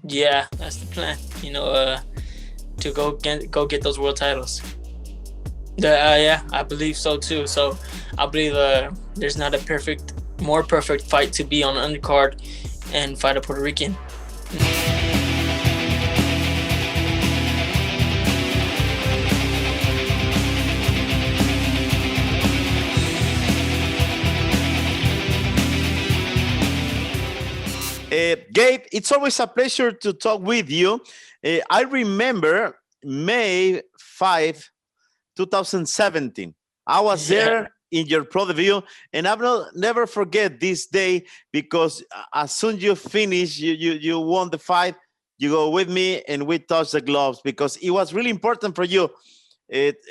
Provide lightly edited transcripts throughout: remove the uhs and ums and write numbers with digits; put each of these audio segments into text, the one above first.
Yeah, that's the plan. To go get those world titles. Yeah, I believe so too. So I believe there's not a more perfect fight to be on an undercard and fight a Puerto Rican. Gabe, it's always a pleasure to talk with you. I remember May 5, 2017. I was Yeah, there in your pro debut, and I will never forget this day because as soon you finish, you won the fight. You go with me, and we touch the gloves because it was really important for you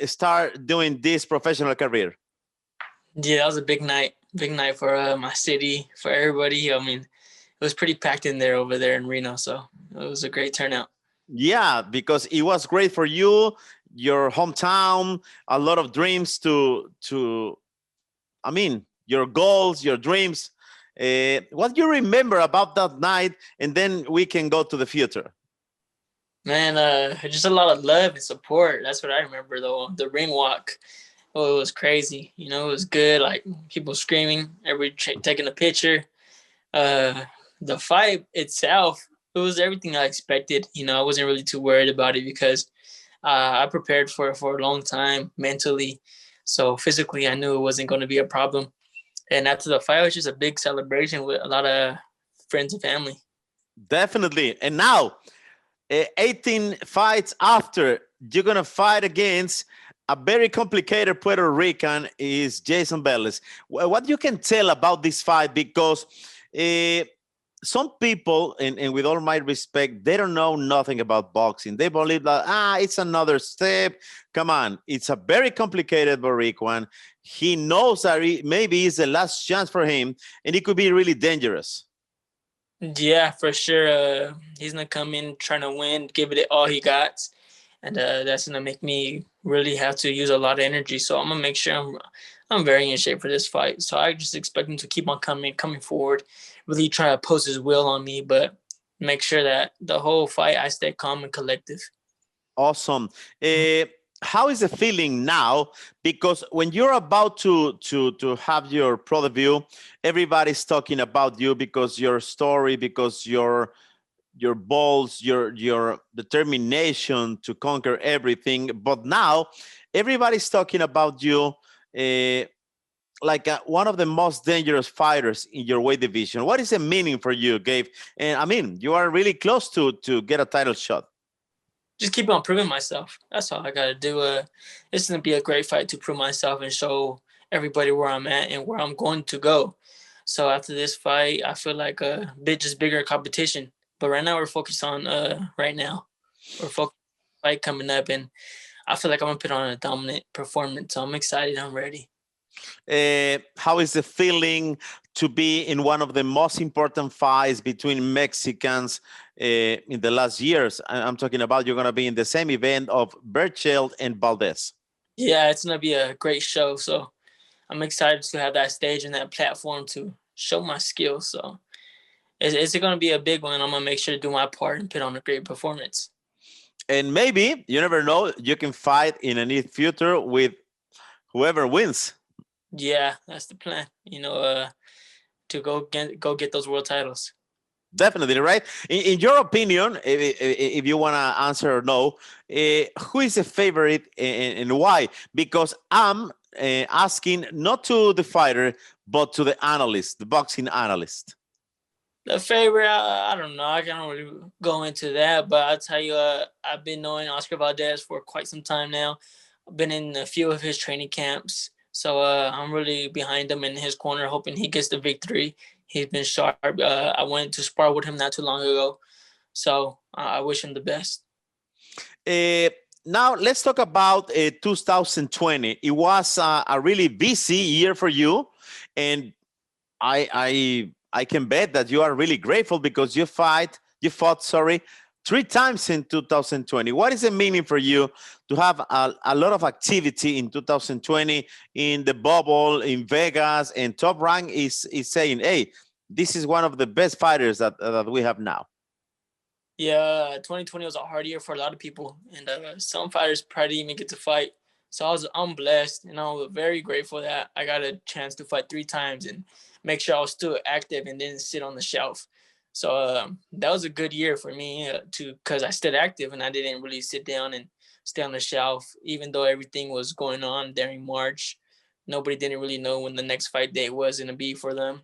start doing this professional career. yeah, that was a big night for my city, for everybody. I mean, it was pretty packed in there over there in Reno, so it was a great turnout. Yeah, because it was great for you, your hometown, a lot of dreams to I mean, your goals, your dreams. What do you remember about that night? And then we can go to the future. Man, just a lot of love and support. That's what I remember though. The ring walk, oh, it was crazy. It was good. Like people screaming, everybody taking a picture. Uh, the fight itself, it was everything I expected. I wasn't really too worried about it because I prepared for it for a long time mentally. So physically, I knew it wasn't going to be a problem. And after the fight, it was just a big celebration with a lot of friends and family. Definitely. And now, 18 fights after, you're going to fight against a very complicated Puerto Rican is Jayson Vélez. What you can tell about this fight? Because uh, some people, and with all my respect, they don't know nothing about boxing. They believe that, it's another step. Come on, it's a very complicated Boricuan. He knows that maybe it's the last chance for him, and it could be really dangerous. Yeah, for sure. He's gonna come in trying to win, give it all he got, and that's gonna make me really have to use a lot of energy. So I'm gonna make sure I'm very in shape for this fight. So I just expect him to keep on coming forward, really try to post his will on me, but make sure that the whole fight I stay calm and collective. Awesome. How is the feeling now? Because when you're about to have your pro debut, everybody's talking about you because your story, because your balls, your determination to conquer everything. But now everybody's talking about you like one of the most dangerous fighters in your weight division. What is the meaning for you, Gabe? And I mean, you are really close to get a title shot. Just keep on proving myself. That's all I gotta do. It's gonna be a great fight to prove myself and show everybody where I'm at and where I'm going to go. So after this fight, I feel like a bit just bigger competition. But right now we're focused on right now. We're focused on the fight coming up, and I feel like I'm gonna put on a dominant performance. So I'm excited. I'm ready. How is the feeling to be in one of the most important fights between Mexicans in the last years? I'm talking about you're going to be in the same event of Berchelt and Valdez. Yeah, it's gonna be a great show. So I'm excited to have that stage and that platform to show my skills. So it's going to be a big one. I'm going to make sure to do my part and put on a great performance. And maybe, you never know, you can fight in a near future with whoever wins. Yeah, that's the plan. To go get those world titles. Definitely, right? In your opinion, if you want to answer or no, who is the favorite and why? Because I'm asking not to the fighter, but to the analyst, the boxing analyst. The favorite, I don't know. I can't really go into that, but I'll tell you, I've been knowing Oscar Valdez for quite some time now. I've been in a few of his training camps, so I'm really behind him in his corner, hoping he gets the victory. He's been sharp. I went to spar with him not too long ago, so I wish him the best. Uh, Now let's talk about 2020. It was a really busy year for you, and I can bet that you are really grateful because you fought, sorry, 3 times in 2020. What is the meaning for you to have a lot of activity in 2020 in the bubble in Vegas, and Top Rank is saying, hey, this is one of the best fighters that we have now. Yeah, 2020 was a hard year for a lot of people, and some fighters probably didn't even get to fight. So I'm blessed, and I'm very grateful that I got a chance to fight 3 times and make sure I was still active and didn't sit on the shelf. So that was a good year for me to because I stayed active and I didn't really sit down and stay on the shelf, even though everything was going on during March. Nobody didn't really know when the next fight date was going to be for them.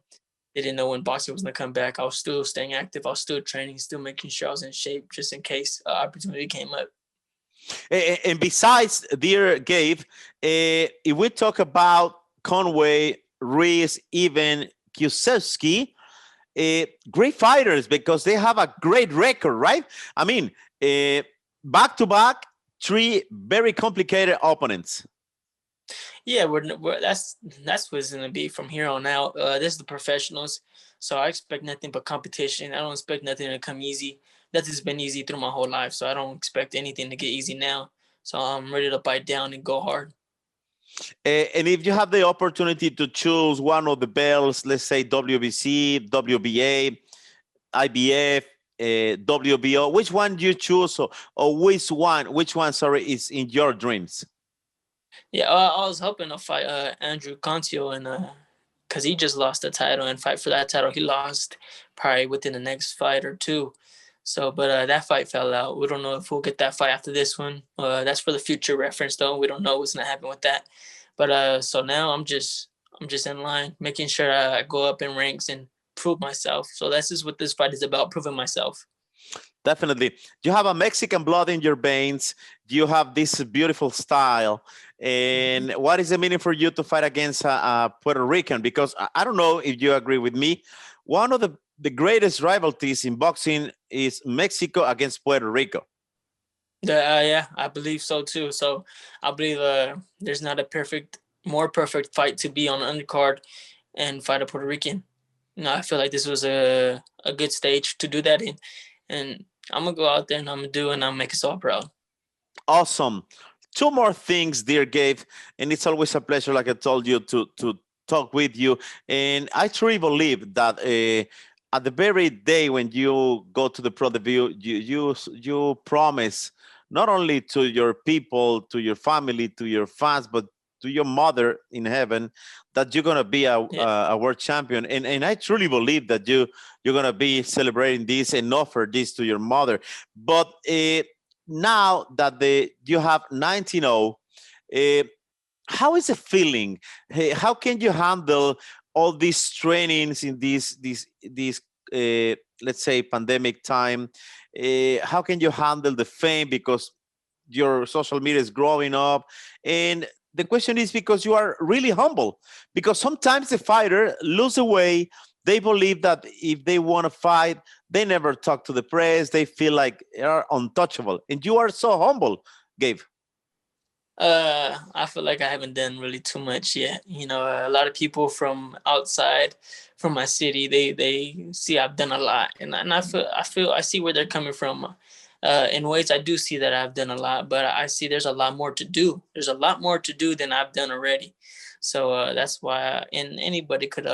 They didn't know when boxing was gonna come back. I was still staying active. I was still training, still making sure I was in shape, just in case opportunity came up. And besides, dear Gabe, if we talk about Conway, Reese, even Kiusewski, great fighters because they have a great record, right? I mean, back to back, three very complicated opponents. Yeah, that's what's gonna be from here on out. This is the professionals, so I expect nothing but competition. I don't expect nothing to come easy. Nothing's been easy through my whole life, so I don't expect anything to get easy now. So I'm ready to bite down and go hard. And if you have the opportunity to choose one of the belts, let's say WBC, WBA, IBF, WBO, which one do you choose, or which one, sorry, is in your dreams? Yeah, I was hoping to fight Andrew Concio and because he just lost the title and fight for that title. He lost probably within the next fight or two. So, but that fight fell out. We don't know if we'll get that fight after this one. That's for the future reference, though. We don't know what's gonna happen with that. But so now I'm just in line, making sure I go up in ranks and prove myself. So that's just what this fight is about, proving myself. Definitely. You have a Mexican blood in your veins. You have this beautiful style. And what is the meaning for you to fight against a Puerto Rican? Because I don't know if you agree with me. One of the greatest rivalries in boxing is Mexico against Puerto Rico. Yeah, I believe so too. So I believe there's not a more perfect fight to be on an undercard and fight a Puerto Rican. I feel like this was a good stage to do that in, and I'm gonna go out there and I'm gonna do it and I'm make us all proud. Awesome. Two more things, dear Gabe, and it's always a pleasure, like I told you, to talk with you. And I truly believe that at the very day when you go to the pro debut, you promise not only to your people, to your family, to your fans, but to your mother in heaven that you're gonna be Yeah. a world champion. And I truly believe that you're gonna be celebrating this and offer this to your mother. But now that you have 19-0, how is it feeling? How can you handle all these trainings in this let's say pandemic time? How can you handle the fame because your social media is growing up? And the question is because you are really humble, because sometimes the fighter lose away. They believe that if they want to fight, they never talk to the press. They feel like they are untouchable. And you are so humble, Gabe. I feel like I haven't done really too much yet. A lot of people from outside, from my city, they see I've done a lot, and I see where they're coming from. In ways, I do see that I've done a lot, but I see there's a lot more to do. There's a lot more to do than I've done already. So that's why, and anybody could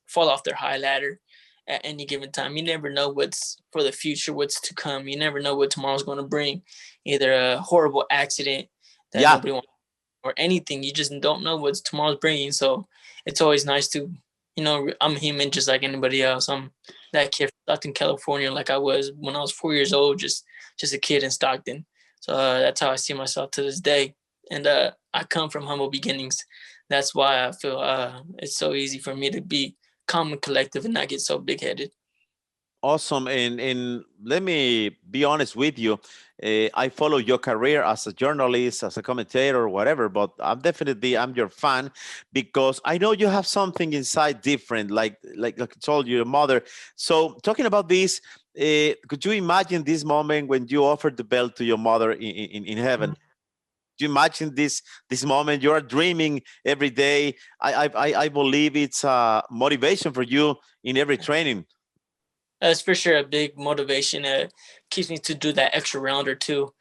fall off their high ladder at any given time. You never know what's for the future, what's to come. You never know what tomorrow's going to bring. Either a horrible accident that Yeah. nobody wants or anything. You just don't know what tomorrow's bringing. So it's always nice to, I'm human just like anybody else. I'm that kid from Stockton, California, like I was when I was 4 years old, just a kid in Stockton. So that's how I see myself to this day. And I come from humble beginnings. That's why I feel it's so easy for me to be calm and collective and not get so big headed. Awesome. And let me be honest with you. I follow your career as a journalist, as a commentator, whatever, but I'm your fan because I know you have something inside different, like I told you, your mother. So talking about this, could you imagine this moment when you offered the belt to your mother in heaven? Do you imagine this moment? You are dreaming every day. I believe it's a motivation for you in every training. That's for sure a big motivation. Keeps me to do that extra round or two.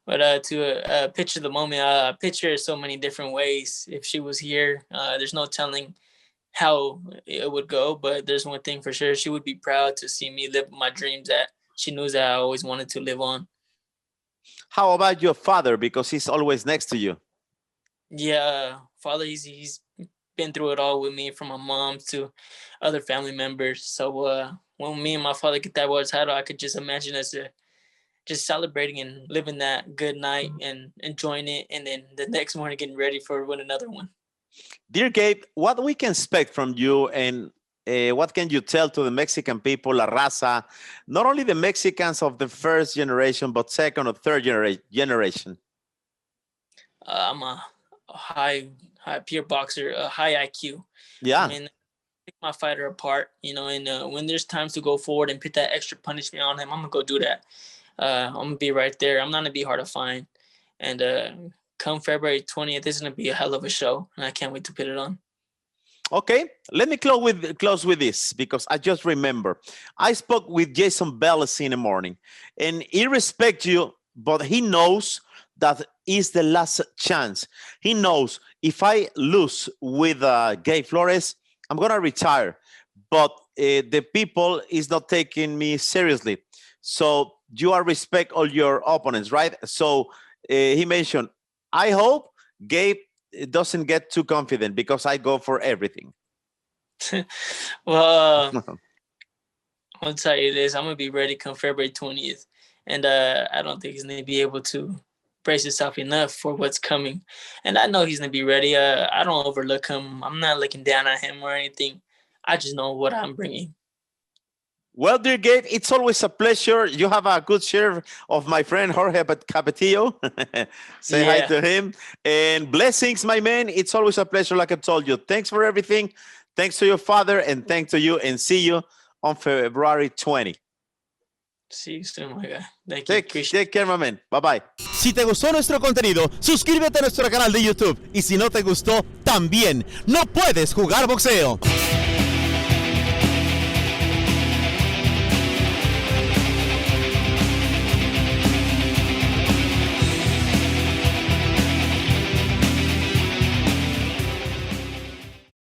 But to picture the moment, picture it so many different ways. If she was here, there's no telling how it would go. But there's one thing for sure: she would be proud to see me live my dreams at she knew that I always wanted to live on. How about your father? Because he's always next to you. Yeah, father, he's been through it all with me, from my mom to other family members. So when me and my father get that world title, I could just imagine us just celebrating and living that good night and enjoying it, and then the next morning getting ready for win another one. Dear Gabe, what we can expect from you, and what can you tell to the Mexican people, La Raza, not only the Mexicans of the first generation, but second or third generation? I'm a high pure boxer, a high IQ. Yeah. I mean, pick my fighter apart, and when there's times to go forward and put that extra punishment on him, I'm gonna go do that. I'm gonna be right there. I'm not gonna be hard to find. And come February 20th, this is gonna be a hell of a show, and I can't wait to put it on. Okay, let me close with this, because I just remember I spoke with Jayson Vélez in the morning, and he respects you, but he knows that is the last chance. He knows if I lose with Gabe Flores, I'm gonna retire, but the people is not taking me seriously. So you are respect all your opponents, right? So he mentioned, I hope Gabe doesn't get too confident, because I go for everything. Well, I'll tell you this, I'm gonna be ready come February 20th, and I don't think he's gonna be able to brace himself enough for what's coming. And I know he's gonna be ready. I don't overlook him. I'm not looking down at him or anything. I just know what I'm bringing. Well, dear Gabe, it's always a pleasure. You have a good share of my friend Jorge Capetillo. Say hi to him. And blessings, my man. It's always a pleasure, like I told you. Thanks for everything. Thanks to your father, and thanks to you. And see you on February 20. See you soon, my guy. Thank you. Take care, my man. Bye-bye. Si te gustó nuestro contenido, suscríbete a nuestro canal de YouTube. Y si no te gustó, también. No puedes jugar boxeo.